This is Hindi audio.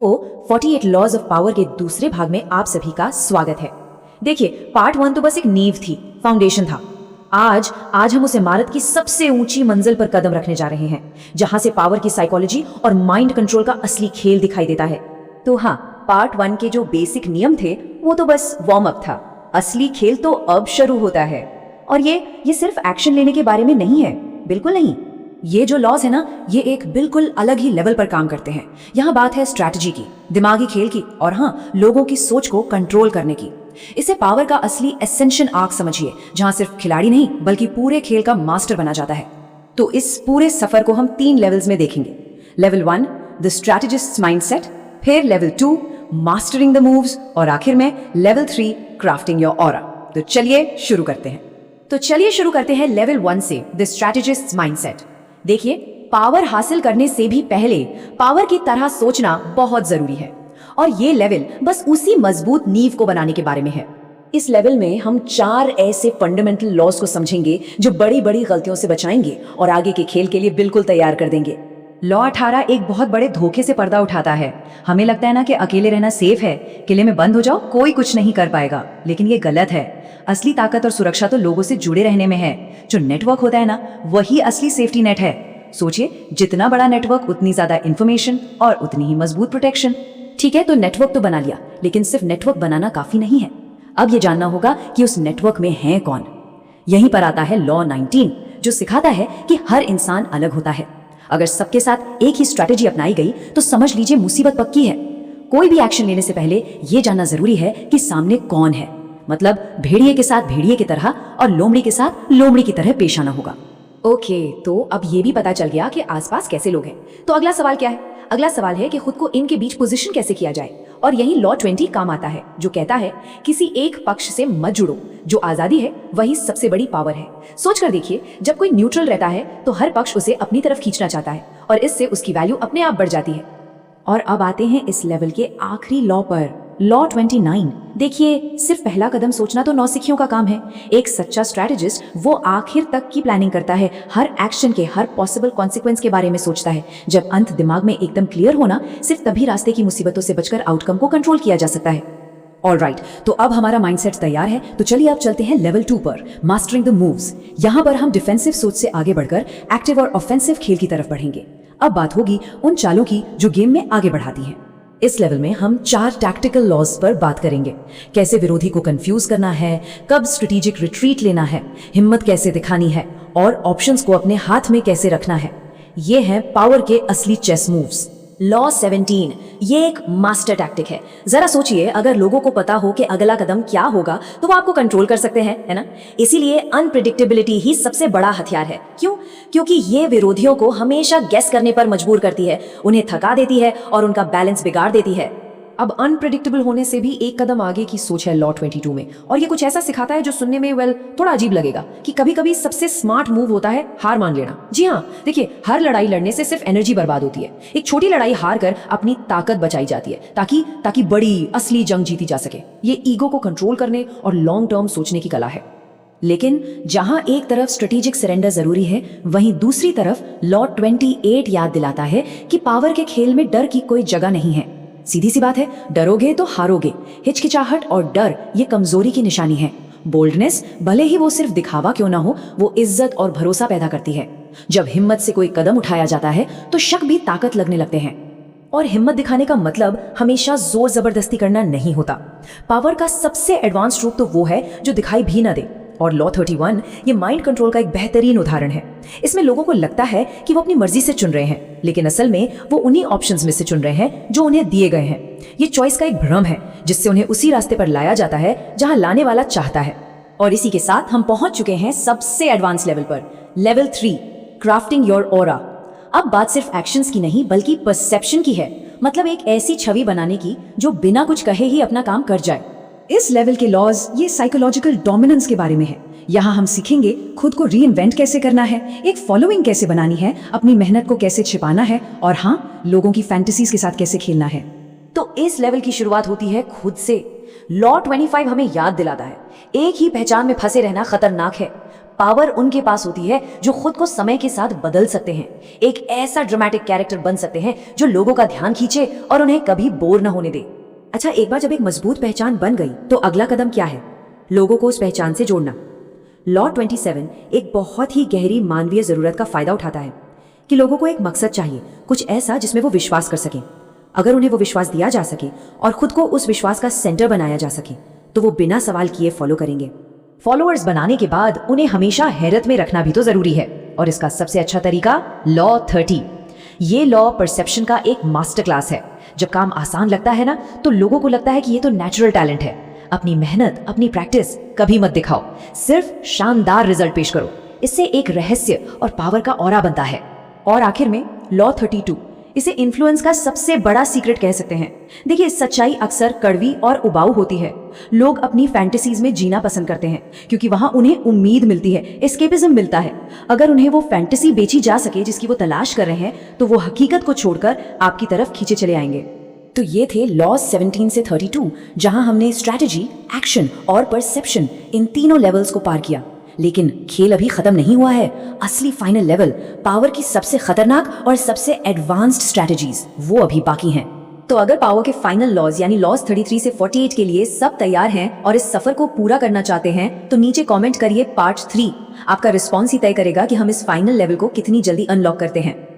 तो 48 लॉज ऑफ पावर के दूसरे भाग में आप सभी का स्वागत है। देखिए, पार्ट 1 तो बस एक नींव थी, फाउंडेशन था। आज हम उस इमारत की सबसे ऊंची मंजिल पर कदम रखने जा रहे हैं, जहां से पावर की साइकोलॉजी और माइंड कंट्रोल का असली खेल दिखाई देता है। तो हाँ, पार्ट 1 के जो बेसिक नियम थे वो तो बस वार्म अप था। असली खेल तो अब शुरू होता है। और ये सिर्फ एक्शन लेने के बारे में नहीं है, बिल्कुल नहीं। ये जो लॉज है ना, ये एक बिल्कुल अलग ही लेवल पर काम करते हैं। यहाँ बात है स्ट्रैटेजी की, दिमागी खेल की, और हाँ, लोगों की सोच को कंट्रोल करने की। इसे पावर का असली एसेंशियल आर्क समझिए, जहाँ सिर्फ खिलाड़ी नहीं बल्कि पूरे खेल का मास्टर बना जाता है। तो इस पूरे सफर को हम 3 लेवल्स में देखेंगे। लेवल 1 द स्ट्रैटेजिस्ट माइंडसेट, फिर लेवल 2 मास्टरिंग द मूव्स, और आखिर में लेवल 3 क्राफ्टिंग योर ऑरा। तो चलिए शुरू करते हैं लेवल 1 से, द स्ट्रैटेजिस्ट माइंडसेट। देखिए, पावर हासिल करने से भी पहले पावर की तरह सोचना बहुत जरूरी है, और ये लेवल बस उसी मजबूत नींव को बनाने के बारे में है। इस लेवल में हम 4 ऐसे फंडामेंटल लॉज को समझेंगे जो बड़ी बड़ी गलतियों से बचाएंगे और आगे के खेल के लिए बिल्कुल तैयार कर देंगे। लॉ 18 एक बहुत बड़े धोखे से पर्दा उठाता है। हमें लगता है ना कि अकेले रहना सेफ है, किले में बंद हो जाओ, कोई कुछ नहीं कर पाएगा, लेकिन ये गलत है। असली ताकत और सुरक्षा तो लोगों से जुड़े रहने में है। जो नेटवर्क होता है ना, वही असली सेफ्टी नेट है। सोचिए, जितना बड़ा नेटवर्क उतनी ज्यादा इंफॉर्मेशन और उतनी ही मजबूत प्रोटेक्शन। ठीक है, तो नेटवर्क तो बना लिया, लेकिन सिर्फ नेटवर्क बनाना काफी नहीं है। अब ये जानना होगा कि उस नेटवर्क में है कौन। यहीं पर आता है लॉ 19, जो सिखाता है कि हर इंसान अलग होता है। अगर सबके साथ एक ही स्ट्रैटेजी अपनाई गई तो समझ लीजिए मुसीबत पक्की है। कोई भी एक्शन लेने से पहले यह जानना जरूरी है कि सामने कौन है। मतलब भेड़िए के साथ भेड़िए की तरह और लोमड़ी के साथ लोमड़ी की तरह पेश आना होगा। ओके, तो अब ये भी पता चल गया कि आसपास कैसे लोग हैं। तो अगला सवाल क्या है? अगला सवाल है कि खुद को इनके बीच पोजीशन कैसे किया जाए। और यही लॉ 20 काम आता है, जो कहता है किसी एक पक्ष से मत जुड़ो। जो आजादी है वही सबसे बड़ी पावर है। सोच कर देखिए, जब कोई न्यूट्रल रहता है तो हर पक्ष उसे अपनी तरफ खींचना चाहता है, और इससे उसकी वैल्यू अपने आप बढ़ जाती है। और अब आते हैं इस लेवल के आखिरी लॉ पर, लॉ 29। देखिए, सिर्फ पहला कदम सोचना तो नौसिखियों का काम है। एक सच्चा स्ट्रैटेजिस्ट वो आखिर तक की प्लानिंग करता है, हर एक्शन के हर पॉसिबल कॉन्सिक्वेंस के बारे में सोचता है। जब अंत दिमाग में एकदम क्लियर होना, सिर्फ तभी रास्ते की मुसीबतों से बचकर आउटकम को कंट्रोल किया जा सकता है। ऑलराइट, तो अब हमारा माइंडसेट तैयार है। तो चलिए अब चलते हैं लेवल 2 पर, मास्टरिंग द मूव्स। यहाँ पर हम डिफेंसिव सोच से आगे बढ़कर एक्टिव और ऑफेंसिव खेल की तरफ बढ़ेंगे। अब बात होगी उन चालों की जो गेम में आगे बढ़ाती हैं। इस लेवल में हम 4 टैक्टिकल लॉज पर बात करेंगे। कैसे विरोधी को कंफ्यूज करना है, कब स्ट्रेटेजिक रिट्रीट लेना है, हिम्मत कैसे दिखानी है, और ऑप्शंस को अपने हाथ में कैसे रखना है। ये हैं पावर के असली चेस मूव्स। लॉ 17 ये एक मास्टर टैक्टिक है। जरा सोचिए, अगर लोगों को पता हो कि अगला कदम क्या होगा तो वो आपको कंट्रोल कर सकते हैं, है ना? इसीलिए अनप्रिडिक्टेबिलिटी ही सबसे बड़ा हथियार है। क्यों? क्योंकि ये विरोधियों को हमेशा गेस करने पर मजबूर करती है, उन्हें थका देती है और उनका बैलेंस बिगाड़ देती है। अब अनप्रिडिक्टेबल होने से भी एक कदम आगे की सोच है लॉ 22 में, और ये कुछ ऐसा सिखाता है जो सुनने में थोड़ा अजीब लगेगा, कि कभी कभी सबसे स्मार्ट मूव होता है हार मान लेना। जी हाँ, देखिए, हर लड़ाई लड़ने से सिर्फ एनर्जी बर्बाद होती है। एक छोटी लड़ाई हार कर अपनी ताकत बचाई जाती है, ताकि बड़ी असली जंग जीती जा सके। ये ईगो को कंट्रोल करने और लॉन्ग टर्म सोचने की कला है। लेकिन जहां एक तरफ स्ट्रेटेजिक सरेंडर जरूरी है, वहीं दूसरी तरफ लॉ 28 याद दिलाता है कि पावर के खेल में डर की कोई जगह नहीं है। सीधी सी बात है, डरोगे तो हारोगे। हिचकिचाहट और डर ये कमजोरी की निशानी है। बोल्डनेस, भले ही वो सिर्फ दिखावा क्यों ना हो, वो इज्जत और भरोसा पैदा करती है। जब हिम्मत से कोई कदम उठाया जाता है तो शक भी ताकत लगने लगते हैं। और हिम्मत दिखाने का मतलब हमेशा जोर जबरदस्ती करना नहीं होता। पावर का सबसे एडवांस रूप तो वो है जो दिखाई भी ना दे। और लॉ 31 ये माइंड कंट्रोल का एक बेहतरीन उदाहरण है। इसमें लोगों को लगता है कि वो अपनी मर्जी से चुन रहे हैं, लेकिन असल में वो उन्हीं ऑप्शंस में से चुन रहे हैं जो उन्हें दिए गए हैं। ये चॉइस का एक भ्रम है, जिससे उन्हें उसी रास्ते पर लाया जाता है जहां लाने वाला चाहता है। और इसी के साथ हम पहुंच चुके हैं सबसे एडवांस लेवल पर, लेवल 3 क्राफ्टिंग योर ऑरा। अब बात सिर्फ एक्शंस की नहीं बल्कि परसेप्शन की है। मतलब एक ऐसी छवि बनाने की जो बिना कुछ कहे ही अपना काम कर जाए। इस लेवल के लॉज ये साइकोलॉजिकल डोमिनेंस के बारे में है। यहाँ हम सीखेंगे खुद को रीइन्वेंट कैसे करना है, एक फॉलोइंग कैसे बनानी है, अपनी मेहनत को कैसे छिपाना है, और हाँ, लोगों की फैंटेसीज के साथ कैसे खेलना है। तो इस लेवल की शुरुआत होती है खुद से। लॉ 25 हमें याद दिलाता है, एक ही पहचान में फंसे रहना खतरनाक है। पावर उनके पास होती है जो खुद को समय के साथ बदल सकते हैं, एक ऐसा ड्रामेटिक कैरेक्टर बन सकते हैं जो लोगों का ध्यान खींचे और उन्हें कभी बोर न होने दे। अच्छा, एक बार जब एक मजबूत पहचान बन गई तो अगला कदम क्या है? लोगों को उस पहचान से जोड़ना। लॉ 27 एक बहुत ही गहरी मानवीय जरूरत का फायदा उठाता है कि लोगों को एक मकसद चाहिए, कुछ ऐसा जिसमें वो विश्वास कर सकें। अगर उन्हें वो विश्वास दिया जा सके और खुद को उस विश्वास का सेंटर बनाया जा सके तो वो बिना सवाल किए फॉलो करेंगे। फॉलोअर्स बनाने के बाद उन्हें हमेशा हैरत में रखना भी तो जरूरी है, और इसका सबसे अच्छा तरीका लॉ 30। ये लॉ परसेप्शन का एक मास्टर क्लास है। जब काम आसान लगता है ना, तो लोगों को लगता है कि ये तो नेचुरल टैलेंट है। अपनी मेहनत, अपनी प्रैक्टिस कभी मत दिखाओ, सिर्फ शानदार रिजल्ट पेश करो। इससे एक रहस्य और पावर का ऑरा बनता है। और आखिर में लॉ 32, इसे इन्फ्लुएंस का सबसे बड़ा सीक्रेट कह सकते हैं। देखिए, सच्चाई अक्सर कड़वी और उबाऊ होती है। लोग अपनी फैंटेसीज में जीना पसंद करते हैं क्योंकि वहां उन्हें उम्मीद मिलती है, एस्केपिज्म मिलता है। अगर उन्हें वो फैंटेसी बेची जा सके जिसकी वो तलाश कर रहे हैं, तो वो हकीकत को छोड़कर आपकी तरफ खींचे चले आएंगे। तो ये थे लॉ 17 से 32, जहां हमने स्ट्रैटेजी, एक्शन और परसेप्शन इन तीनों लेवल्स को पार किया। लेकिन खेल अभी खत्म नहीं हुआ है। असली फाइनल लेवल, पावर की सबसे खतरनाक और सबसे एडवांस्ड स्ट्रैटेजीज, वो अभी बाकी हैं। तो अगर पावर के फाइनल लॉज यानी लॉज 33 से 48 के लिए सब तैयार हैं और इस सफर को पूरा करना चाहते हैं, तो नीचे कमेंट करिए पार्ट 3। आपका रिस्पॉन्स ही तय करेगा कि हम इस फाइनल लेवल को कितनी जल्दी अनलॉक करते हैं।